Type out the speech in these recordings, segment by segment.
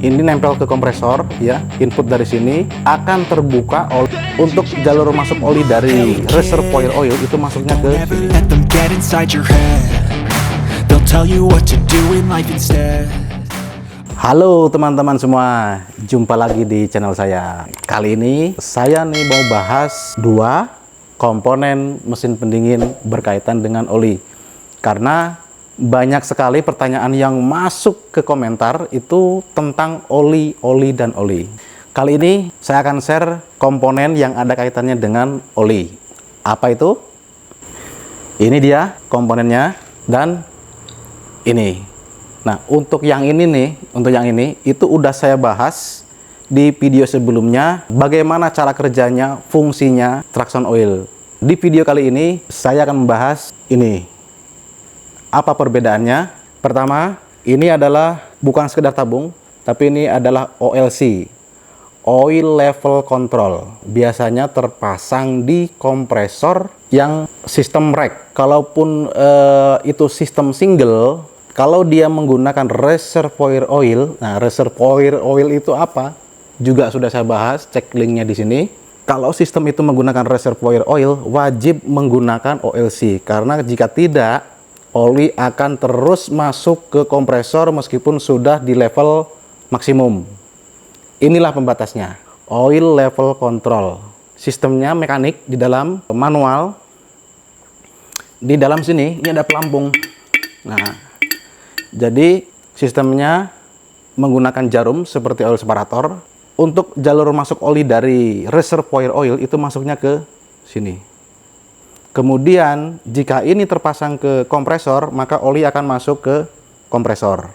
ini nempel ke kompresor ya, input dari sini akan terbuka untuk jalur masuk oli dari reservoir oil itu masuknya ke sini. Halo teman-teman semua, jumpa lagi di channel saya. Kali ini saya nih mau bahas dua komponen mesin pendingin berkaitan dengan oli. Karena banyak sekali pertanyaan yang masuk ke komentar itu tentang oli. Kali ini saya akan share komponen yang ada kaitannya dengan oli. Apa itu? Ini dia komponennya dan ini. Nah, untuk yang ini nih, itu udah saya bahas di video sebelumnya bagaimana cara kerjanya, fungsinya traction oil. Di video kali ini saya akan membahas ini. Apa perbedaannya? Pertama, ini adalah bukan sekedar tabung, tapi ini adalah OLC, Oil Level Control. Biasanya terpasang di kompresor yang sistem rack. Kalaupun itu sistem single, kalau dia menggunakan reservoir oil, nah reservoir oil itu apa? Juga sudah saya bahas, cek linknya di sini. Kalau sistem itu menggunakan reservoir oil, wajib menggunakan OLC. Karena jika tidak, oli akan terus masuk ke kompresor meskipun sudah di level maksimum. Inilah pembatasnya, oil level control. Sistemnya mekanik di dalam manual. Di dalam sini, ini ada pelampung. Nah, jadi sistemnya menggunakan jarum seperti oil separator. Untuk jalur masuk oli dari reservoir oil itu masuknya ke sini. Kemudian jika ini terpasang ke kompresor, maka oli akan masuk ke kompresor.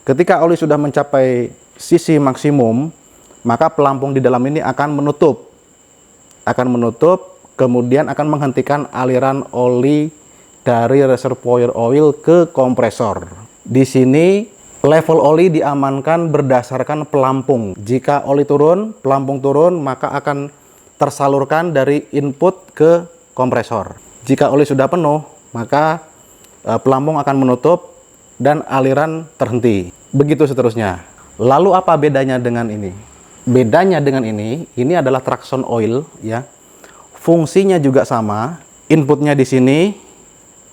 Ketika oli sudah mencapai sisi maksimum, maka pelampung di dalam ini akan menutup. Kemudian akan menghentikan aliran oli dari reservoir oil ke kompresor. Di sini level oli diamankan berdasarkan pelampung. Jika oli turun, pelampung turun, maka akan tersalurkan dari input ke kompresor. Jika oli sudah penuh, maka pelampung akan menutup dan aliran terhenti. Begitu seterusnya. Lalu apa bedanya dengan ini? Bedanya dengan ini adalah traction oil ya. Fungsinya juga sama. Inputnya di sini,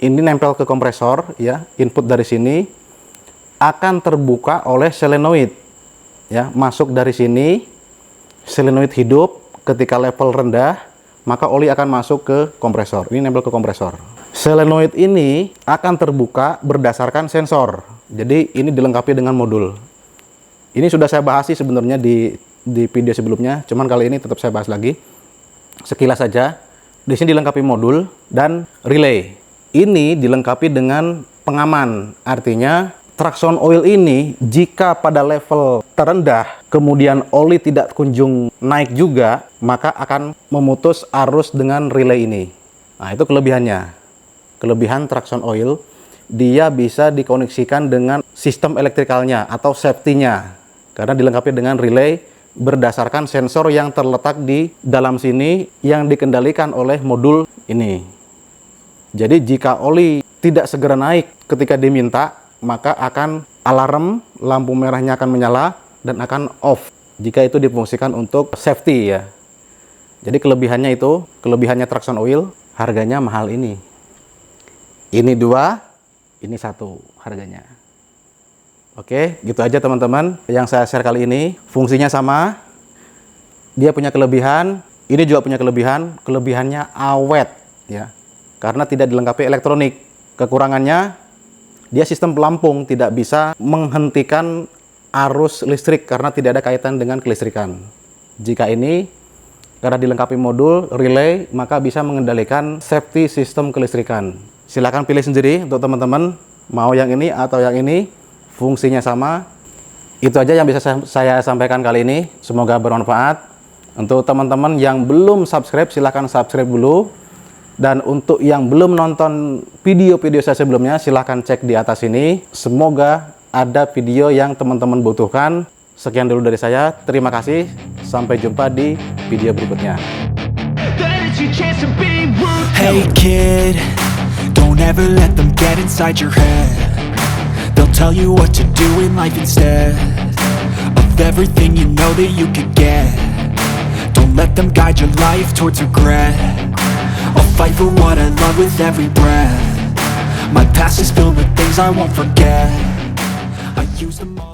ini nempel ke kompresor ya. Input dari sini akan terbuka oleh solenoid ya, masuk dari sini, solenoid hidup. Ketika level rendah, maka oli akan masuk ke kompresor. Ini nempel ke kompresor. Solenoid ini akan terbuka berdasarkan sensor. Jadi ini dilengkapi dengan modul. Ini sudah saya bahas sih sebenarnya di video sebelumnya, cuman kali ini tetap saya bahas lagi sekilas saja. Di sini dilengkapi modul dan relay. Ini dilengkapi dengan pengaman, artinya traction oil ini jika pada level terendah kemudian oli tidak kunjung naik juga, maka akan memutus arus dengan relay ini. Nah, itu kelebihannya. Kelebihan traction oil, dia bisa dikoneksikan dengan sistem elektrikalnya atau safety-nya karena dilengkapi dengan relay berdasarkan sensor yang terletak di dalam sini yang dikendalikan oleh modul ini. Jadi jika oli tidak segera naik ketika diminta, maka akan alarm, lampu merahnya akan menyala dan akan off jika itu difungsikan untuk safety ya. Jadi kelebihannya traction oil, harganya mahal ini. Ini dua, ini satu harganya. Oke, gitu aja teman-teman yang saya share kali ini. Fungsinya sama, dia punya kelebihan, ini juga punya kelebihan. Kelebihannya awet ya, karena tidak dilengkapi elektronik. Kekurangannya, dia sistem pelampung, tidak bisa menghentikan arus listrik karena tidak ada kaitan dengan kelistrikan. Jika ini karena dilengkapi modul relay, maka bisa mengendalikan safety sistem kelistrikan. Silahkan pilih sendiri untuk teman-teman, mau yang ini atau yang ini, fungsinya sama. Itu aja yang bisa saya sampaikan kali ini. Semoga bermanfaat. Untuk teman-teman yang belum subscribe, silahkan subscribe dulu. Dan untuk yang belum nonton video-video saya sebelumnya, silahkan cek di atas ini. Semoga ada video yang teman-teman butuhkan. Sekian dulu dari saya. Terima kasih. Sampai jumpa di video berikutnya. Hey kid, don't ever let them get inside your head. They'll tell you what to do in life instead of with everything you know that you could get. Don't let them guide your life towards regret. I'll fight for what I love with every breath. My past is filled with things I won't forget. I use them all.